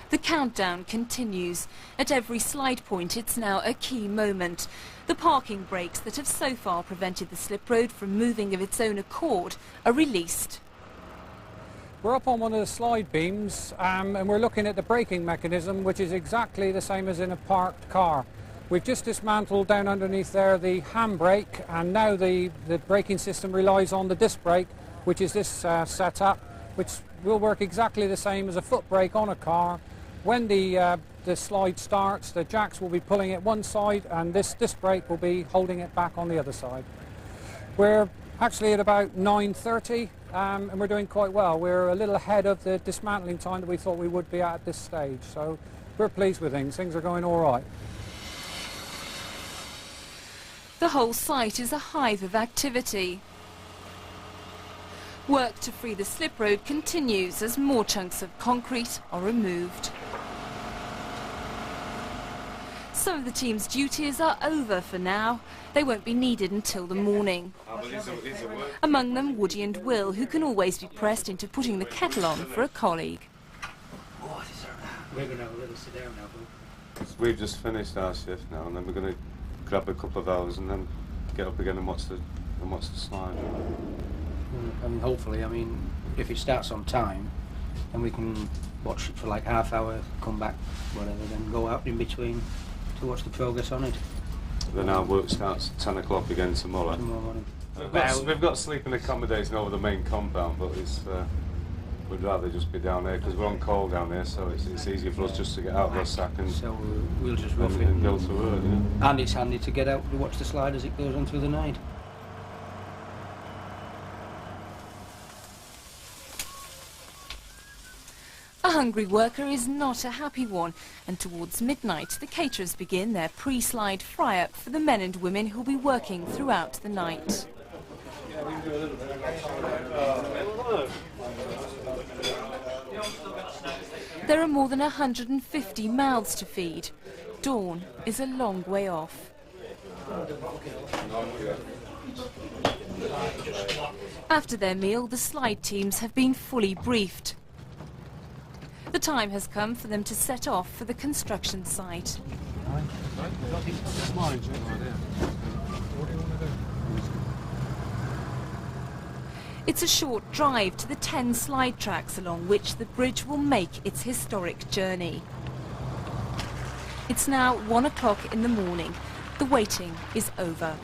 The countdown continues. At every slide point, it's now a key moment. The parking brakes that have so far prevented the slip road from moving of its own accord are released. We're up on one of the slide beams and we're looking at the braking mechanism, which is exactly the same as in a parked car. We've just dismantled down underneath there the handbrake, and now the braking system relies on the disc brake, which is this setup, which will work exactly the same as a foot brake on a car. When the slide starts, the jacks will be pulling it one side and this disc brake will be holding it back on the other side. We're actually at about 9:30 and we're doing quite well. We're a little ahead of the dismantling time that we thought we would be at this stage, so we're pleased with things. Things are going all right. The whole site is a hive of activity. Work to free the slip road continues as more chunks of concrete are removed. Some of the team's duties are over for now. They won't be needed until the morning. Among them, Woody and Will, who can always be pressed into putting the kettle on for a colleague. We're going to have a little sit down now. We've just finished our shift now, and then we're going to grab a couple of hours and then get up again and watch the slide. And hopefully, I mean, if it starts on time, then we can watch it for like half hour, come back, whatever, then go out in between to watch the progress on it. Then our work starts at 10 o'clock again tomorrow. Tomorrow morning. We've got sleeping accommodation over the main compound, but we'd rather just be down there because we're on call down there, so it's easier for us just to get out of our sack and so we'll just roughly and go to work. Yeah. And it's handy to get out to watch the slide as it goes on through the night. A hungry worker is not a happy one, and towards midnight the caterers begin their pre-slide fry-up for the men and women who'll be working throughout the night. There are more than 150 mouths to feed. Dawn is a long way off. After their meal, the slide teams have been fully briefed. The time has come for them to set off for the construction site. It's a short drive to the 10 slide tracks along which the bridge will make its historic journey. It's now 1 o'clock in the morning. The waiting is over.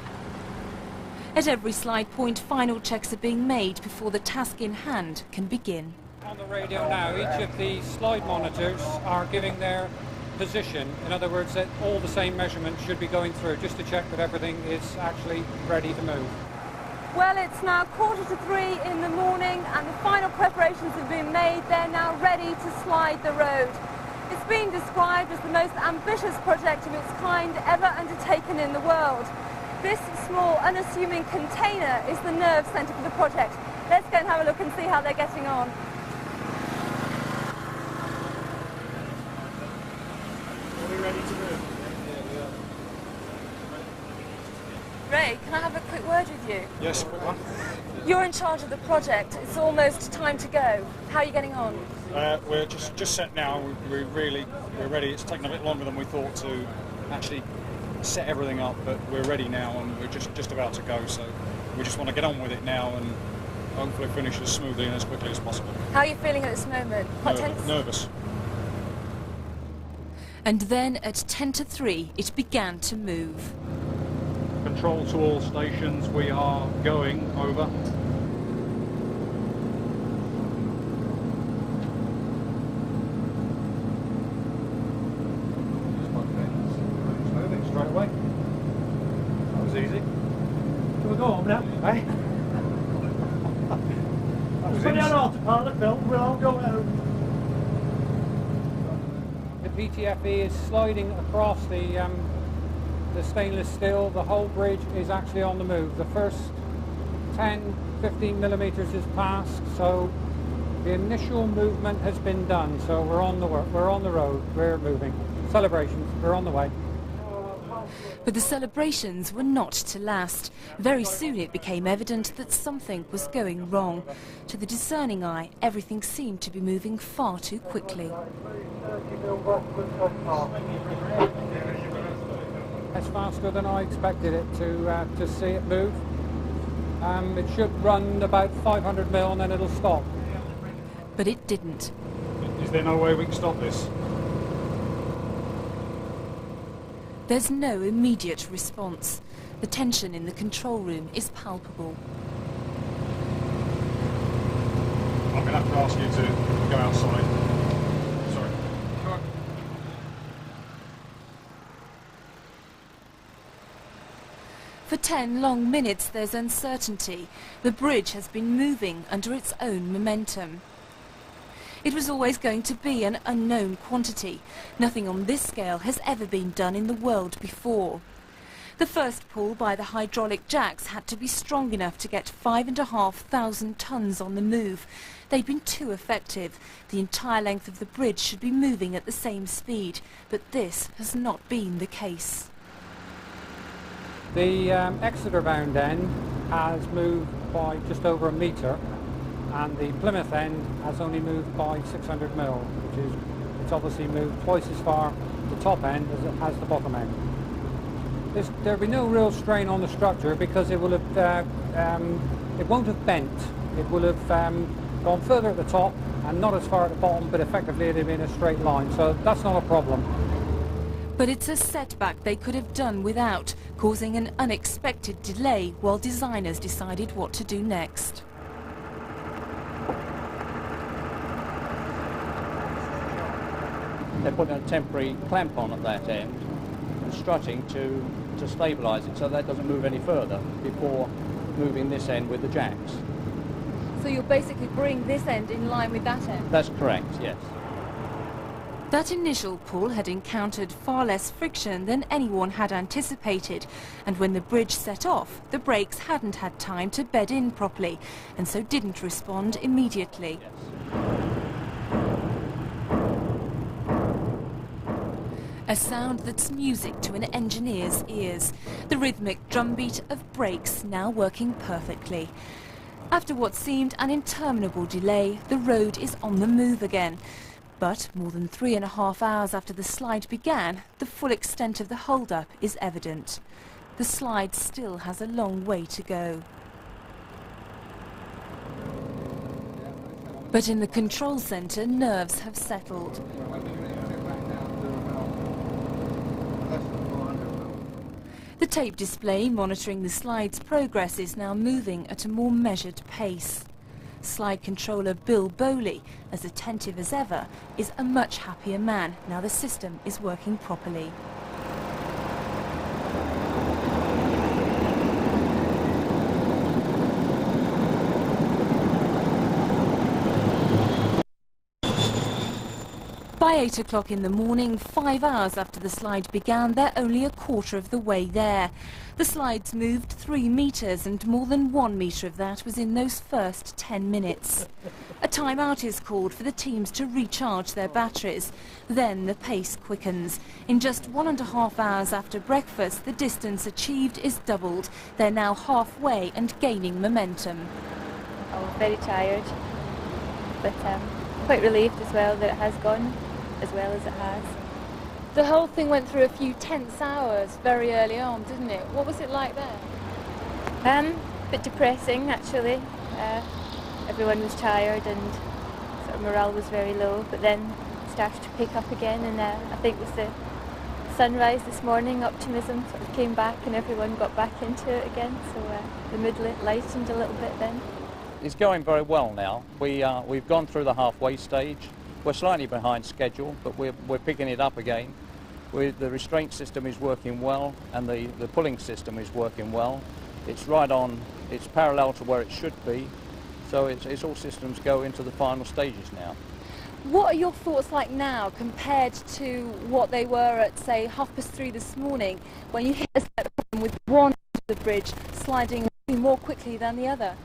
At every slide point, final checks are being made before the task in hand can begin. On the radio now, each of the slide monitors are giving their position. In other words, that all the same measurements should be going through, just to check that everything is actually ready to move. Well, it's now 2:45 in the morning and the final preparations have been made. They're now ready to slide the road. It's been described as the most ambitious project of its kind ever undertaken in the world. This small, unassuming container is the nerve centre for the project. Let's go and have a look and see how they're getting on. Ray, can I have a quick word with you? Yes, quick one. You're in charge of the project. It's almost time to go. How are you getting on? We're just set now. We're ready. It's taken a bit longer than we thought to actually set everything up, but we're ready now and we're just about to go. So we just want to get on with it now and hopefully finish as smoothly and as quickly as possible. How are you feeling at this moment? Quite tense? Nervous. And then at 2:50 it began to move. Control to all stations, we are going over. Moving straight away. That was easy. Can we go home now? Hey? That was Put it on autopilot, Bill. We'll all go home. The PTFE is sliding across the stainless steel. The whole bridge is actually on the move. The first 10-15 millimeters is passed, so the initial movement has been done. So we're on the road. We're moving. Celebrations. We're on the way. But the celebrations were not to last. Very soon it became evident that something was going wrong. To the discerning eye, everything seemed to be moving far too quickly. It's faster than I expected it to see it move. It should run about 500 mil and then it'll stop. But it didn't. Is there no way we can stop this? There's no immediate response. The tension in the control room is palpable. I'm going to have to ask you to go outside. Sorry. For 10 long minutes there's uncertainty. The bridge has been moving under its own momentum. It was always going to be an unknown quantity. Nothing on this scale has ever been done in the world before. The first pull by the hydraulic jacks had to be strong enough to get 5,500 tons on the move. They'd been too effective. The entire length of the bridge should be moving at the same speed, but this has not been the case. The Exeter-bound end has moved by just over a metre, and the Plymouth end has only moved by 600 mil, which is, it's obviously moved twice as far the top end as it has the bottom end. There'll be no real strain on the structure because it will have, it won't have bent. It will have gone further at the top and not as far at the bottom, but effectively it'll be in a straight line, so that's not a problem. But it's a setback they could have done without, causing an unexpected delay while designers decided what to do next. They're putting a temporary clamp on at that end and strutting to stabilise it so that doesn't move any further before moving this end with the jacks. So you'll basically bring this end in line with that end? That's correct, yes. That initial pull had encountered far less friction than anyone had anticipated, and when the bridge set off, the brakes hadn't had time to bed in properly, and so didn't respond immediately. Yes. A sound that's music to an engineer's ears, the rhythmic drumbeat of brakes now working perfectly. After what seemed an interminable delay, the road is on the move again. But more than 3.5 hours after the slide began, the full extent of the hold-up is evident. The slide still has a long way to go. But in the control centre, nerves have settled. The tape display monitoring the slide's progress is now moving at a more measured pace. Slide controller Bill Bowley, as attentive as ever, is a much happier man now the system is working properly. By 8 o'clock in the morning, 5 hours after the slide began, they're only a quarter of the way there. The slides moved 3 metres and more than 1 metre of that was in those first 10 minutes. A time-out is called for the teams to recharge their batteries. Then the pace quickens. In just 1.5 hours after breakfast, the distance achieved is doubled. They're now halfway and gaining momentum. Oh, very tired, but quite relieved as well that it has gone as well as it has. The whole thing went through a few tense hours very early on, didn't it? What was it like there? A bit depressing actually. Everyone was tired and sort of morale was very low, but then it started to pick up again, and I think with the sunrise this morning, optimism sort of came back and everyone got back into it again, so the mood lightened a little bit then. It's going very well now. We've gone through the halfway stage. We're slightly behind schedule, but we're picking it up again. The restraint system is working well, and the pulling system is working well. It's right on, it's parallel to where it should be, so it's all systems go into the final stages now. What are your thoughts like now compared to what they were at, say, 3:30 this morning, when you hit a step with one end of the bridge sliding more quickly than the other?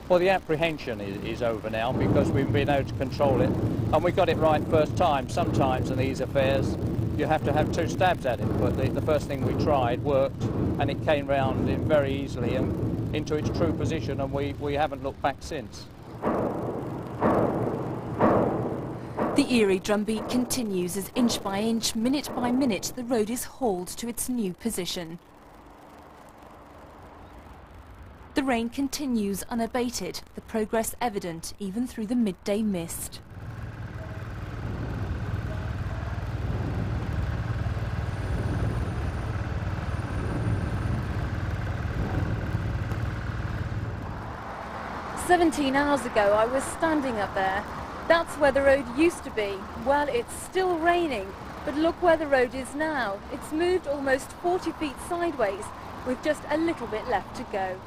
Well, the apprehension is over now because we've been able to control it, and we got it right first time. Sometimes in these affairs, you have to have 2 stabs at it, but the first thing we tried worked, and it came round in very easily and into its true position, and we haven't looked back since. The eerie drumbeat continues as inch by inch, minute by minute, the road is hauled to its new position. The rain continues unabated, the progress evident even through the midday mist. "17 hours ago I was standing up there. That's where the road used to be. Well, it's still raining, but look where the road is now. It's moved almost 40 feet sideways, with just a little bit left to go."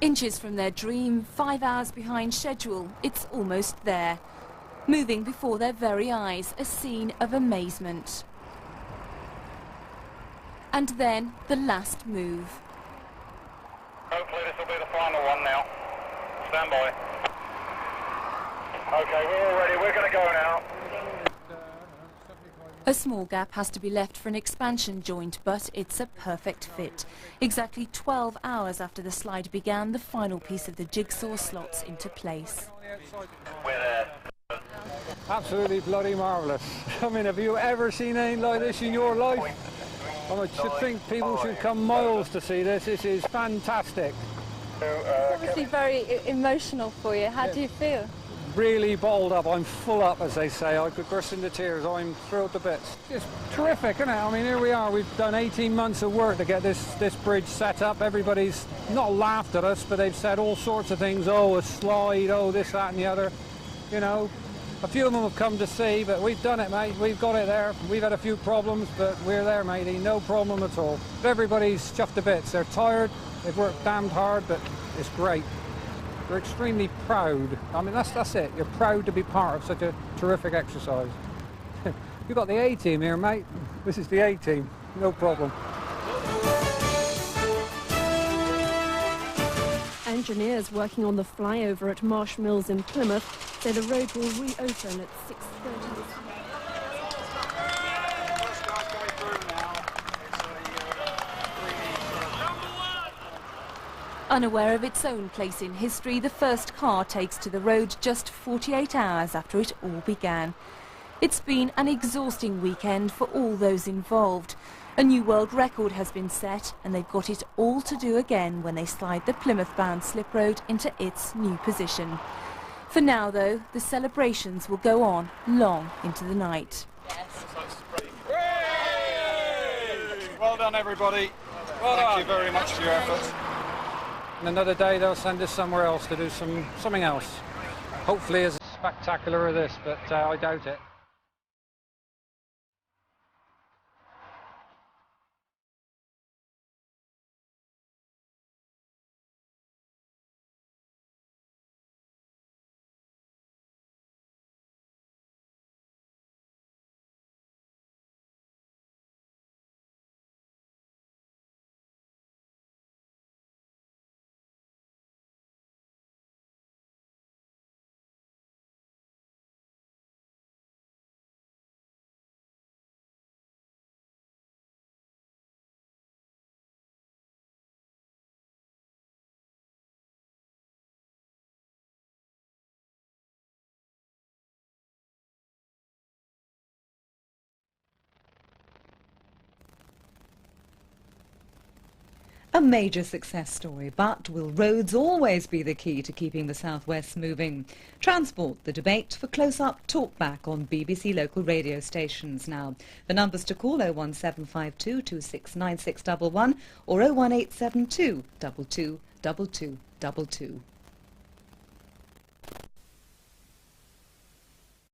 Inches from their dream, 5 hours behind schedule, it's almost there. Moving before their very eyes, a scene of amazement. And then the last move. Hopefully this will be the final one now. Stand by. Okay, we're all ready. We're going to go now. A small gap has to be left for an expansion joint, but it's a perfect fit. Exactly 12 hours after the slide began, the final piece of the jigsaw slots into place. We're there. Absolutely bloody marvellous. I mean, have you ever seen anything like this in your life? I should think people should come miles to see this. This is fantastic. It's obviously very emotional for you. How do you feel? Really balled up. I'm full up, as they say. I could burst into tears. I'm thrilled to bits. It's terrific, isn't it? I mean, here we are. We've done 18 months of work to get this bridge set up. Everybody's not laughed at us, but they've said all sorts of things. Oh, a slide, oh, this, that and the other. You know, a few of them have come to see, but we've done it, mate. We've got it there. We've had a few problems, but we're there, matey. No problem at all. But everybody's chuffed to bits. They're tired. They've worked damned hard, but it's great. We're extremely proud. I mean, that's it. You're proud to be part of such a terrific exercise. You've got the A-team here, mate. This is the A-team. No problem. Engineers working on the flyover at Marsh Mills in Plymouth say the road will reopen at 6:30 this year. Unaware of its own place in history, the first car takes to the road just 48 hours after it all began. It's been an exhausting weekend for all those involved. A new world record has been set, and they've got it all to do again when they slide the Plymouth-bound slip road into its new position. For now, though, the celebrations will go on long into the night. Well done, everybody. Thank you very much for your efforts. And another day they'll send us somewhere else to do something else. Hopefully as spectacular as this, but I doubt it. A major success story, but will roads always be the key to keeping the southwest moving? Transport, the debate for close-up talkback on BBC local radio stations now. The numbers to call 01752 269611 or 01872 222222.